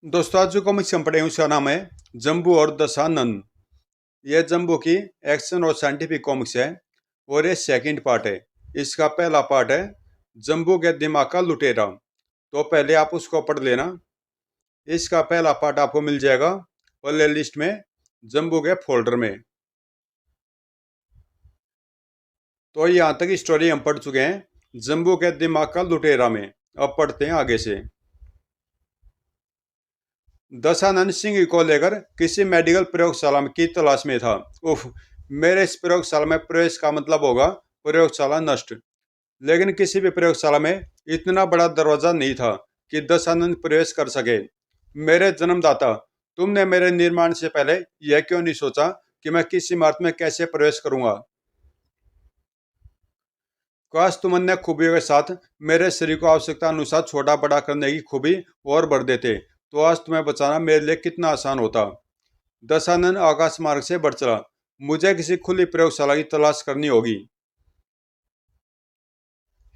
दोस्तों, आज जो कॉमिक्स हम पढ़े हैं उसका नाम है जम्बू और दशानन। यह जम्बू की एक्शन और साइंटिफिक कॉमिक्स है और ये सेकंड पार्ट है। इसका पहला पार्ट है जम्बू के दिमाग का लुटेरा। तो पहले आप उसको पढ़ लेना। इसका पहला पार्ट आपको मिल जाएगा प्ले लिस्ट में, जम्बू के फोल्डर में। तो यहाँ तक स्टोरी हम पढ़ चुके हैं जम्बू के दिमाग का लुटेरा में। अब पढ़ते हैं आगे से। दशानंद सिंह को लेकर किसी मेडिकल प्रयोगशाला की तलाश में था। उफ, मेरे इस प्रयोगशाला में प्रवेश का मतलब होगा प्रयोगशाला नष्ट। लेकिन किसी भी प्रयोगशाला में इतना बड़ा दरवाजा नहीं था कि दशानंद प्रवेश कर सके। मेरे जन्मदाता, तुमने मेरे निर्माण से पहले यह क्यों नहीं सोचा कि मैं किस इमारत में कैसे प्रवेश करूंगा? काश तुम अन्य खूबियों के साथ मेरे शरीर को आवश्यकता अनुसार छोटा बड़ा करने की खूबी और बढ़ देते, तो आज तुम्हें बचाना मेरे लिए कितना आसान होता। दशानन आकाश मार्ग से बढ़ चला। मुझे किसी खुली प्रयोगशाला की तलाश करनी होगी।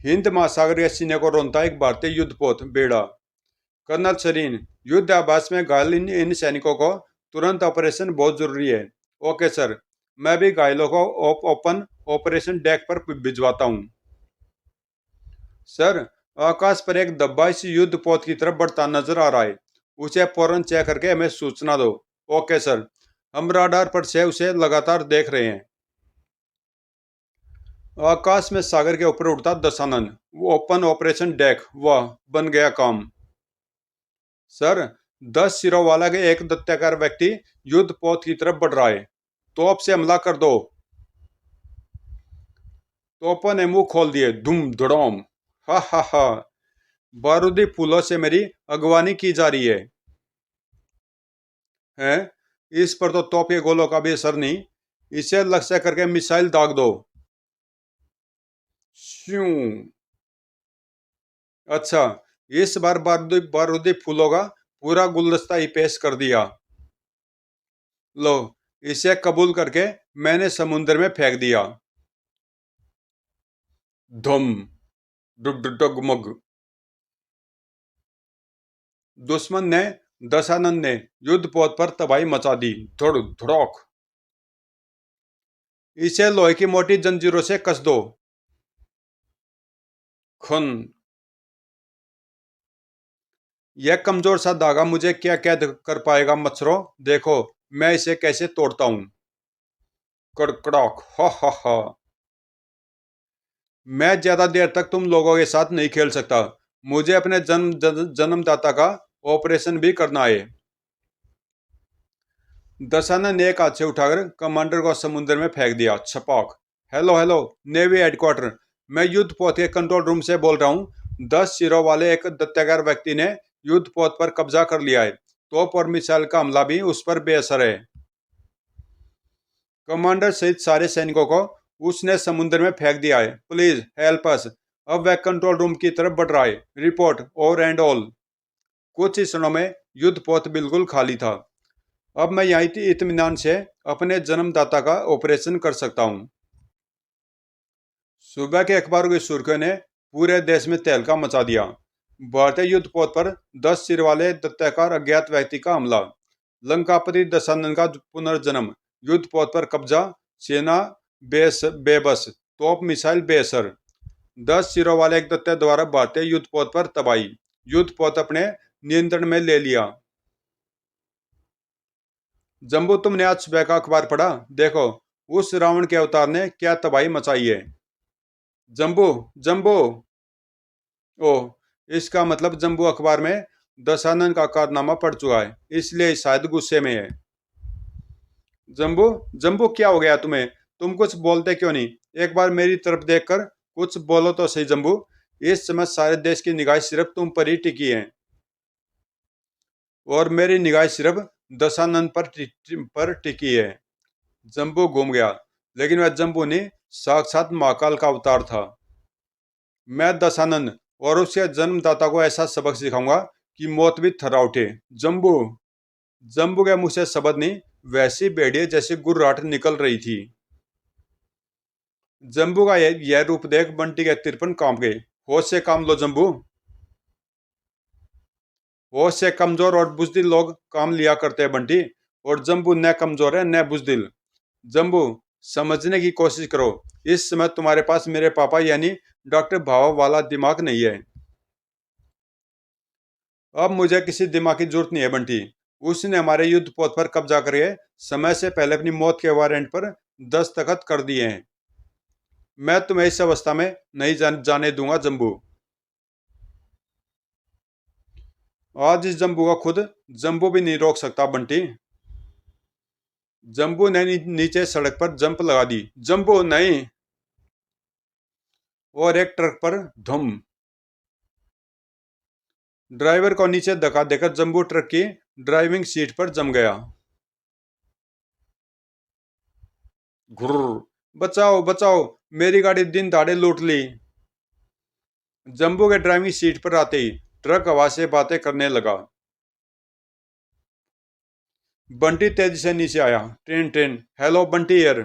हिंद महासागर के सीने को रोनता एक भारतीय युद्धपोत बेड़ा। कर्नल सरीन, युद्ध आभास में घायल इन सैनिकों को तुरंत ऑपरेशन बहुत जरूरी है। ओके सर, मैं भी घायलों को ओपन ऑपरेशन डेक पर भिजवाता हूँ। सर, आकाश पर एक धब्बा इस युद्ध पोत की तरफ बढ़ता नजर आ रहा है। उसे फौरन चेक करके हमें सूचना दो। ओके सर, हम राडार पर से उसे लगातार देख रहे हैं। आकाश में सागर के ऊपर उड़ता दशानन, वो ओपन ऑपरेशन डेक, वाह बन गया काम। सर, 10 सिरों वाला के एक दत्ताकार व्यक्ति युद्ध पोत की तरफ बढ़ रहा है। तोप से हमला कर दो। तोपों ने मुंह खोल दिए। धूम धड़ोम। हा हा हा। बारूदी फूलों से मेरी अगवानी की जा रही है। इस पर तो तोप के गोलों का भी असर नहीं। इसे लक्ष्य करके मिसाइल दाग दो। श्यूं। अच्छा, इस बार बारूदी बारूदी फूलों का पूरा गुलदस्ता ही पेश कर दिया। लो, इसे कबूल करके मैंने समुद्र में फेंक दिया। धम। डगमग। दुश्मन ने, दशानंद ने युद्ध पोत पर तबाही मचा दी। धुड़ धुड़ोक। इसे लोहे की मोटी जंजीरों से कस दो। खन। यह कमजोर सा धागा मुझे क्या कैद कर पाएगा मच्छरों? देखो मैं इसे कैसे तोड़ता हूं। कड़कड़ाक। हा हा हा। मैं ज्यादा देर तक तुम लोगों के साथ नहीं खेल सकता। मुझे अपने जन्मदाता का ऑपरेशन भी करना है। दशानन ने एक हाथ से उठाकर कमांडर को समुद्र में फेंक दिया। छपाक। हेलो हेलो, नेवी हेडक्वार्टर, मैं युद्ध पोत के कंट्रोल रूम से बोल रहा हूँ। 10 सिरों वाले एक दत्ताकार व्यक्ति ने युद्ध पोत पर कब्जा कर लिया है। तोप और मिसाइल का हमला भी उस पर बेअसर है। कमांडर सहित सारे सैनिकों को उसने समुद्र में फेंक दिया है। Please help us. अब वह कंट्रोल रूम की तरफ बढ़ रहा है। Report over and all. कुछ ही क्षणों में युद्ध पोत बिल्कुल खाली था। अब मैं यहाँ इत्मीनान से अपने जन्मदाता का ऑपरेशन कर सकता हूँ। सुबह के अखबारों की सुर्खियों ने पूरे देश में तहलका मचा दिया। भारतीय युद्ध पोत पर 10 सिर वाले दत्ताकार अज्ञात व्यक्ति का हमला। लंकापति दशानन का पुनर्जन्म। युद्ध पोत पर कब्जा। सेना बेबस। तोप मिसाइल बेअसर। 10 सिरों वाले एक दत्ते द्वारा भारतीय युद्ध पोत पर तबाही। युद्ध पोत अपने नियंत्रण में ले लिया। जम्बू, तुमने आज सुबह का अखबार पढ़ा? देखो उस रावण के अवतार ने क्या तबाही मचाई है। जम्बू, जम्बू। ओह, इसका मतलब जम्बू अखबार में दशानन का कारनामा पढ़ चुका है, इसलिए शायद गुस्से में है। जम्बू, जम्बू क्या हो गया तुम्हें? तुम कुछ बोलते क्यों नहीं? एक बार मेरी तरफ देखकर कुछ बोलो तो सही जम्बू। इस समय सारे देश की निगाह सिर्फ तुम पर ही टिकी है और मेरी निगाह सिर्फ दशानन पर टिकी है। जम्बू घूम गया, लेकिन वह जम्बू नहीं, साक्षात महाकाल का अवतार था। मैं दशानन और उसके जन्मदाता को ऐसा सबक सिखाऊंगा कि मौत भी थर्रा उठे। जम्बू। जम्बू के मुंह से शब्द नहीं, वैसी भेड़िए जैसी गुर्राहट निकल रही थी। जम्बू का यह रूप देख बंटी के तिरपन कांप गए। होश से काम लो जम्बू। होश से कमजोर और बुजदिल लोग काम लिया करते हैं बंटी। और जम्बू न कमजोर है न बुजदिल। जम्बू, समझने की कोशिश करो। इस समय तुम्हारे पास मेरे पापा यानी डॉक्टर भावा वाला दिमाग नहीं है। अब मुझे किसी दिमाग की जरूरत नहीं है बंटी। उसने हमारे युद्ध पोत पर कब्जा करके समय से पहले अपनी मौत के वारंट पर दस्तखत कर दिए हैं। मैं तुम्हें इस अवस्था में नहीं जाने दूंगा जम्बू। आज इस जम्बू का खुद जम्बू भी नहीं रोक सकता बंटी। जम्बू ने नीचे सड़क पर जंप लगा दी। जम्बू नहीं। और एक ट्रक पर धुम। ड्राइवर को नीचे धक्का देकर जम्बू ट्रक की ड्राइविंग सीट पर जम गया। घुर्र। बचाओ बचाओ, मेरी गाड़ी दिन दाड़े लूट ली। जम्बू के ड्राइविंग सीट पर आते ही ट्रक हवा से बातें करने लगा। बंटी तेजी से नीचे आया। ट्रेन ट्रेन, हेलो बंटी यार।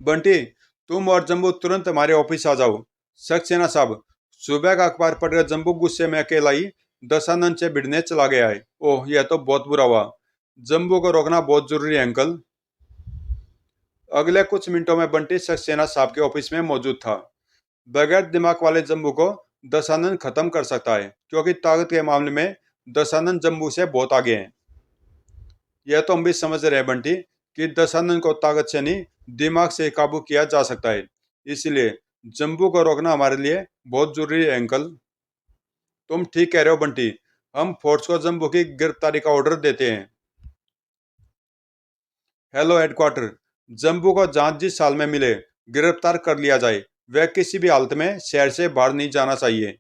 बंटी, तुम और जम्बू तुरंत हमारे ऑफिस आ जाओ। सक्सेना साहब। सुबह का अखबार पढ़कर जम्बू गुस्से में अकेला ही दशानंद से भिड़ने चला गया है। ओह, यह तो बहुत बुरा हुआ। जम्बू को रोकना बहुत जरूरी है अंकल। अगले कुछ मिनटों में बंटी सक्सेना साहब के ऑफिस में मौजूद था। बगैर दिमाग वाले जम्बू को दशानंद खत्म कर सकता है, क्योंकि ताकत के मामले में दशानंद जम्बू से बहुत आगे हैं। यह तो हम भी समझ रहे हैं बंटी कि दशानंद को ताकत से नहीं, दिमाग से काबू किया जा सकता है। इसलिए जम्बू को रोकना हमारे लिए बहुत जरूरी है अंकल। तुम ठीक कह रहे हो बंटी। हम फोर्स को जम्बू की गिरफ्तारी का ऑर्डर देते हैं। Hello headquarter. जम्बू को जहां जिस साल में मिले गिरफ्तार कर लिया जाए। वह किसी भी हालत में शहर से बाहर नहीं जाना चाहिए।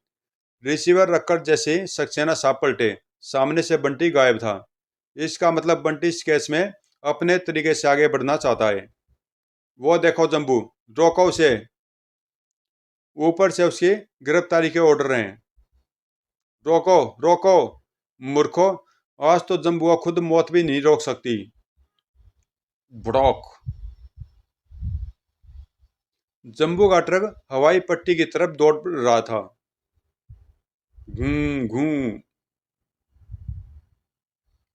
रिसीवर रखकर जैसे ही सक्सेना साहब पलटे, सामने से बंटी गायब था। इसका मतलब बंटी इस केस में अपने तरीके से आगे बढ़ना चाहता है। वो देखो जम्बू, रोको उसे। ऊपर से उसकी गिरफ्तारी के ऑर्डर हैं। रोको रोको। मूर्खो, आज तो जम्बुआ खुद मौत भी नहीं रोक सकती। भड़ोक। जम्बू का ट्रक हवाई पट्टी की तरफ दौड़ रहा था। घूं घूं।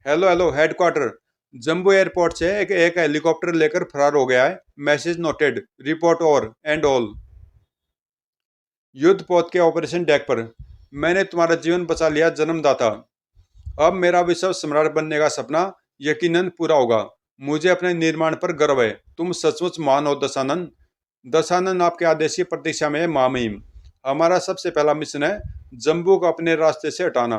Hello hello headquarter. Jammu airport से एक हेलीकॉप्टर लेकर फरार हो गया है। Message noted, report over and all. युद्ध पोत के ऑपरेशन डेक पर। मैंने तुम्हारा जीवन बचा लिया जन्मदाता। अब मेरा विश्व सम्राट बनने का सपना यकीनन पूरा होगा। मुझे अपने निर्माण पर गर्व है। तुम सचमुच महान हो दशानन। दशानन आपके आदेश की प्रतीक्षा में है मामीम। हमारा सबसे पहला मिशन है जम्बू को अपने रास्ते से हटाना।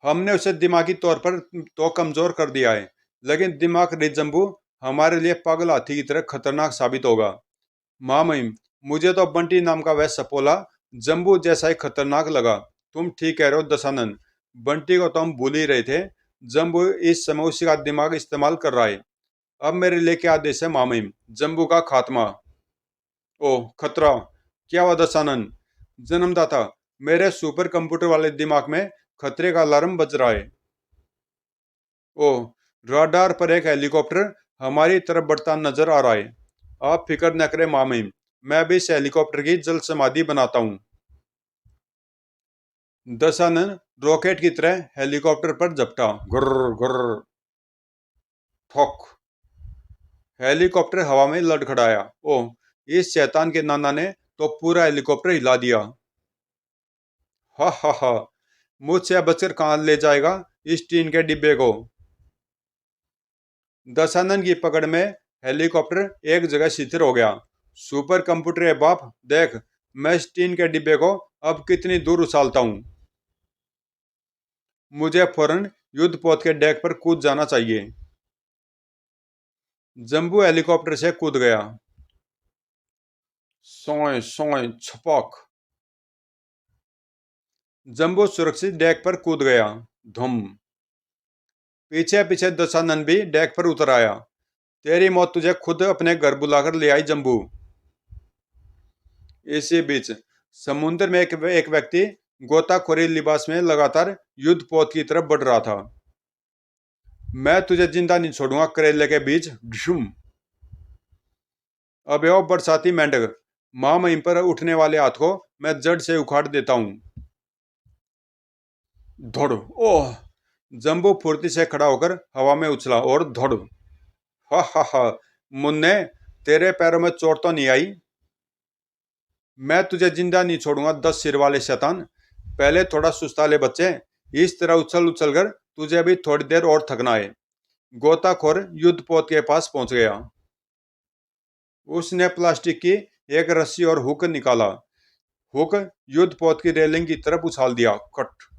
हमने उसे दिमागी तौर पर तो कमजोर कर दिया है, लेकिन दिमाग रहित जम्बू हमारे लिए पागल हाथी की तरह खतरनाक साबित होगा। मामीम, मुझे तो बंटी नाम का वह सपोला जम्बू जैसा ही खतरनाक लगा। तुम ठीक कह रहे हो दशानन। बंटी को तो हम भूल ही रहे थे। जम्बू इस समय उसी का दिमाग इस्तेमाल कर रहा है। अब मेरे लिए क्या आदेश है मामीम? जम्बू का खात्मा। ओह खतरा। क्या हुआ दशानन? जन्मदाता, मेरे सुपर कंप्यूटर वाले दिमाग में खतरे का अलार्म बज रहा है। ओह, राडार पर एक हेलीकॉप्टर हमारी तरफ बढ़ता नजर आ रहा है। आप फिक्र न करें मामीम, मैं भी इस हेलीकॉप्टर की जल समाधि बनाता हूँ। दशानन रॉकेट की तरह हेलीकॉप्टर पर झपटा। गुर्र गुर्र। ठोक। हेलीकॉप्टर हवा में लड़खड़ाया। ओह, इस शैतान के नाना ने तो पूरा हेलीकॉप्टर हिला दिया। हा हा हा। मुझसे बचकर कहाँ ले जाएगा इस टीन के डिब्बे को? दशानन की पकड़ में हेलीकॉप्टर एक जगह शिथिल हो गया। सुपर कंप्यूटर है बाप, देख मैं इस टीन के डिब्बे को अब कितनी दूर उछालता हूँ। मुझे फौरन युद्ध पोत के डेक पर कूद जाना चाहिए। जम्बू हेलीकॉप्टर से कूद गया। सोए सोए छपक। जम्बू सुरक्षित डेक पर कूद गया। धुम। पीछे पीछे दशानन भी डेक पर उतर आया। तेरी मौत तुझे खुद अपने घर बुलाकर ले आई जम्बू। इसी बीच समुद्र में एक व्यक्ति गोताखोरी लिबास में लगातार युद्ध पोत की तरफ बढ़ रहा था। मैं तुझे जिंदा नहीं छोड़ूंगा करेले के बीज। ढुम। अबे ओ बरसाती मेंढक, माँ महिम पर उठने वाले हाथ को मैं जड़ से उखाड़ देता हूँ। धड़। ओह! जंबू फुर्ती से खड़ा होकर हवा में उछला और धड़। हा हा हा। मुन्ने, तेरे पैरों में चोट तो नहीं आई? मैं तुझे जिंदा नहीं छोड़ूंगा, 10 सिर वाले शैतान। पहले थोड़ा सुस्ता ले बच्चे। इस तरह उछल उछल कर तुझे अभी थोड़ी देर और थकना है। गोताखोर युद्ध पोत के पास पहुंच गया। उसने प्लास्टिक की एक रस्सी और हुक निकाला। हुक युद्ध पोत की रेलिंग की तरफ उछाल दिया। कट।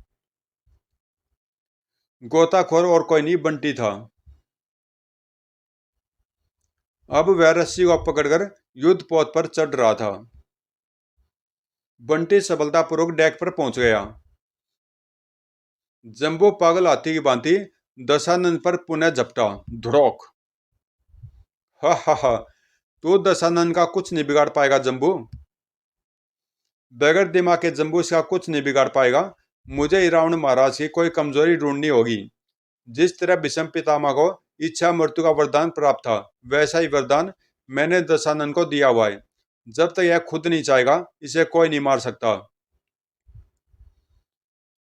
गोताखोर और कोई नहीं, बंटी था। अब वह रस्सी को पकड़कर युद्ध पोत पर चढ़ रहा था। बंटी सफलतापूर्वक डेक पर पहुंच गया। जंबो पागल हाथी की भांति दशानंद पर पुनः झपटा। धड़ोक। हा हा हा। तू दशानंद का कुछ नहीं बिगाड़ पाएगा जंबू। बगैर दिमाग के जंबू इसका कुछ नहीं बिगाड़ पाएगा। मुझे रावण महाराज की कोई कमजोरी ढूंढनी होगी। जिस तरह भीष्म पितामह को इच्छा मृत्यु का वरदान प्राप्त था, वैसा ही वरदान मैंने दशानंद को दिया हुआ है। जब तक यह खुद नहीं चाहेगा, इसे कोई नहीं मार सकता।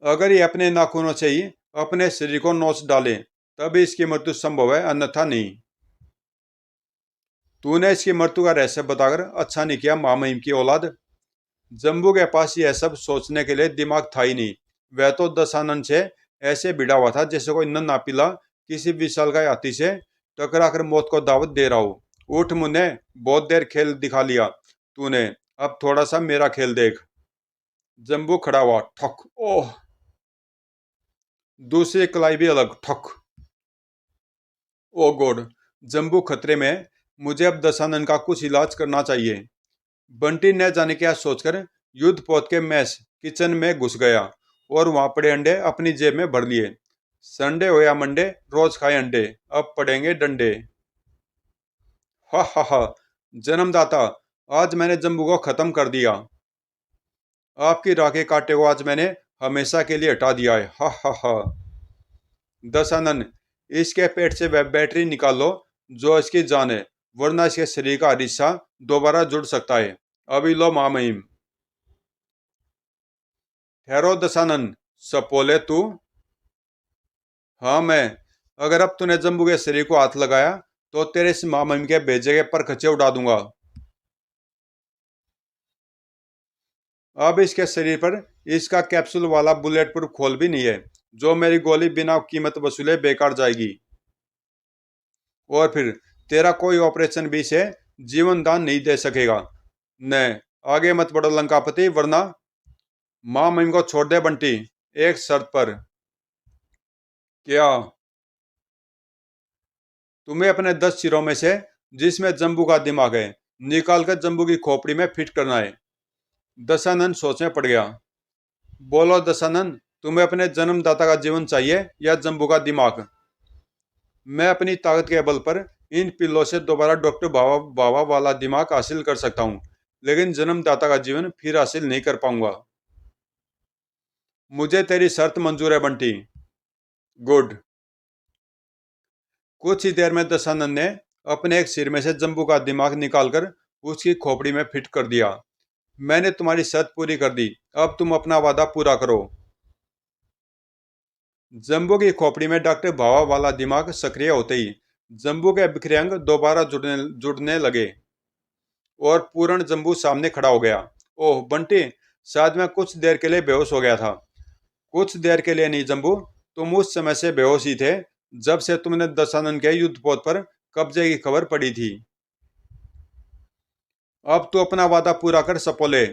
अगर ये अपने नाखूनों से ही अपने शरीर को नोच डाले, तब इसकी मृत्यु संभव है, अन्यथा नहीं। तूने इसकी मृत्यु का रहस्य बताकर अच्छा नहीं किया, मामहिम की औलाद। जम्बू के पास यह सब सोचने के लिए दिमाग था ही नहीं। वह तो दशानन से ऐसे भिड़ा हुआ था जैसे कोई नन्हा पिला किसी विशालकाय हाथी से टकरा कर मौत को दावत दे रहा हो। उठ मुन्ने, बहुत देर खेल दिखा लिया तूने, अब थोड़ा सा मेरा खेल देख। जम्बू खड़ा हुआ। ठक। ओह! दूसरी कलाई भी अलग। ठक। ओ गॉड! जम्बू खतरे में है। मुझे अब दशानन का कुछ इलाज करना चाहिए। बंटी न जाने क्या सोचकर युद्ध पोत के मैस किचन में घुस गया और वहां पड़े अंडे अपनी जेब में भर लिए। संडे हो या मंडे, रोज खाए अंडे, अब पड़ेंगे डंडे। हा हा हा। जन्मदाता, आज मैंने जम्बू को खत्म कर दिया। आपकी राखे कांटे को आज मैंने हमेशा के लिए हटा दिया है। हा हा हा। दशानन, इसके पेट से वह बैटरी निकाल लो जो इसकी जान है, वरना इसके शरीर का हर हिस्सा दोबारा जुड़ सकता है। अभी लो मामहिम। ठहरो दशानन। सपोले तू? हाँ मैं। अगर अब तूने जम्बू के शरीर को हाथ लगाया तो तेरे इस मामहिम के भेजे के परखचे उड़ा दूंगा। अब इसके शरीर पर इसका कैप्सूल वाला बुलेट प्रूफ खोल भी नहीं है, जो मेरी गोली बिना कीमत वसूले बेकार जाएगी। और फिर तेरा कोई ऑपरेशन भी से जीवन दान नहीं दे सकेगा। न, आगे मत बढ़ो लंकापति, वरना माँ महिम को छोड़ दे बंटी, एक शर्त पर। क्या? तुम्हें अपने 10 सिरों में से जिसमें जंबू का दिमाग है, निकाल कर जंबू की खोपड़ी में फिट करना है। दशानंद सोच में पड़ गया। बोलो दशानंद, तुम्हें अपने जन्मदाता का जीवन चाहिए या जंबू का दिमाग? मैं अपनी ताकत के बल पर इन पिल्लों से दोबारा डॉक्टर बाबा बाबा वाला दिमाग हासिल कर सकता हूँ, लेकिन जन्मदाता का जीवन फिर हासिल नहीं कर पाऊंगा। मुझे तेरी शर्त मंजूर है बंटी। गुड। कुछ ही देर में दशानंद ने अपने एक सिर में से जंबू का दिमाग निकालकर उसकी खोपड़ी में फिट कर दिया। मैंने तुम्हारी शर्त पूरी कर दी, अब तुम अपना वादा पूरा करो। जंबू की खोपड़ी में डॉक्टर भावा वाला दिमाग सक्रिय होते ही जंबू के बिखरे अंग दोबारा जुड़ने जुड़ने लगे और पूर्ण जंबू सामने खड़ा हो गया। ओह बंटी, शायद मैं कुछ देर के लिए बेहोश हो गया था। कुछ देर के लिए नहीं जंबू, तुम उस समय से बेहोश ही थे जब से तुमने दशानन के युद्ध पोत पर कब्जे की खबर पड़ी थी। अब तू अपना वादा पूरा कर सपोले।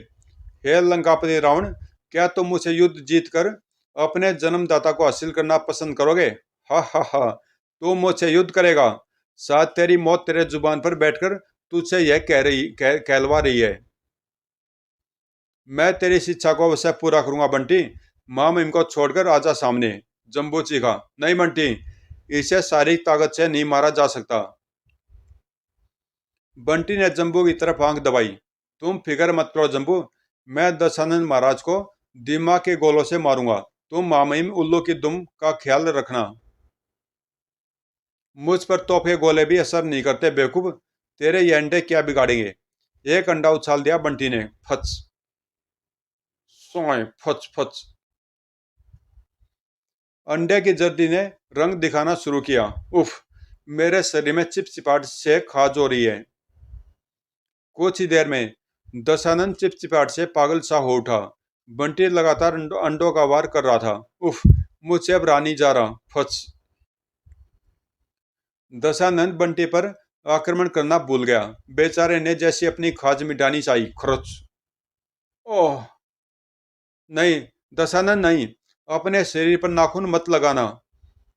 हे लंकापति रावण, क्या तुम मुझसे युद्ध जीत कर अपने जन्मदाता को हासिल करना पसंद करोगे? हा हा हा। तू मुझसे युद्ध करेगा? शायद तेरी मौत तेरे जुबान पर बैठकर तुझसे यह कहलवा रही है। मैं तेरी शिक्षा को अवश्य पूरा करूंगा बंटी। माम इनको छोड़कर आजा सामने। जम्बू चीखा। नहीं बंटी, इसे शारीरिक ताकत से नहीं मारा जा सकता। बंटी ने जंबू की तरफ आंख दबाई। तुम फिक्र मत करो जंबू, मैं दशानंद महाराज को दिमाग के गोलों से मारूंगा। तुम मामहिम उल्लू की दुम का ख्याल रखना। मुझ पर तोप के गोले भी असर नहीं करते बेवकूफ। तेरे ये अंडे क्या बिगाड़ेंगे? एक अंडा उछाल दिया बंटी ने। फच। सोए फच फच। अंडे की जर्दी ने रंग दिखाना शुरू किया। उफ, मेरे शरीर में चिपचिपाहट से खाज हो रही है। कुछ ही देर में दशानंद चिपचिपाहट से पागल सा हो उठा। बंटी लगातार अंडों का वार कर रहा था। उफ, मुझसे अब रहा नहीं जा रहा। फच। दशानंद बंटी पर आक्रमण करना भूल गया। बेचारे ने जैसी अपनी खाज मिटानी चाहिए। खरोच। ओह नहीं, दशानंद नहीं, अपने शरीर पर नाखून मत लगाना।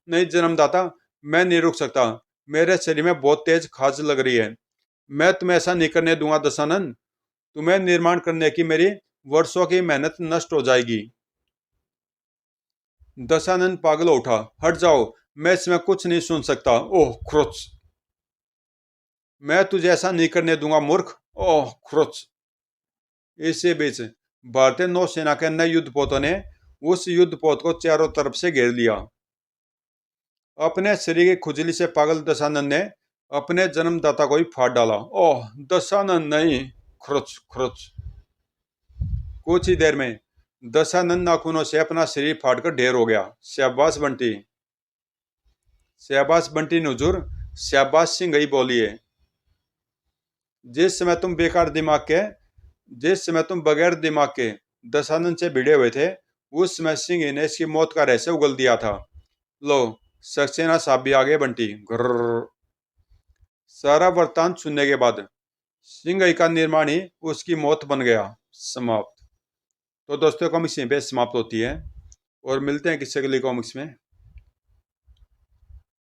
नहीं जन्मदाता, मैं नहीं रुक सकता। मेरे शरीर में बहुत तेज खाज लग रही है। मैं तुम्हें ऐसा नहीं करने दूंगा दशानंद। तुम्हें निर्माण करने की मेरी वर्षों की मेहनत नष्ट हो जाएगी। दशानंद पागल हो उठा। हट जाओ, मैं इसमें कुछ नहीं सुन सकता। ओह क्रोच। मैं तुझे ऐसा नहीं करने दूंगा मूर्ख। ओह क्रोच। इसी बीच भारतीय नौसेना के अन्य युद्धपोतों ने उस युद्धपोत को चारों तरफ से घेर लिया। अपने शरीर की खुजली से पागल दशानंद ने अपने जन्मदाता को ही फाड़ डाला। ओह दशानंद नहीं। खरुच खरुच। कुछ ही देर में दशानंद नाखूनों से अपना शरीर फाड़कर ढेर हो गया। शाबाश बंटी। शाबाश बंटी ने हुजूर। शाबाश सिंह ही बोलिए। जिस समय तुम बेकार दिमाग के जिस समय तुम बगैर दिमाग के दशानंद से भिड़े हुए थे, उस समय सिंह ने इसकी मौत का रहस्य उगल दिया था। लो, सक्सेना साहब भी आगे बंटी। ग्रर। सारा वृत्तांत सुनने के बाद सिंह का निर्माण ही उसकी मौत बन गया। समाप्त। तो दोस्तों कॉमिक्स यहीं पे समाप्त होती है और मिलते हैं किसी अगली कॉमिक्स में।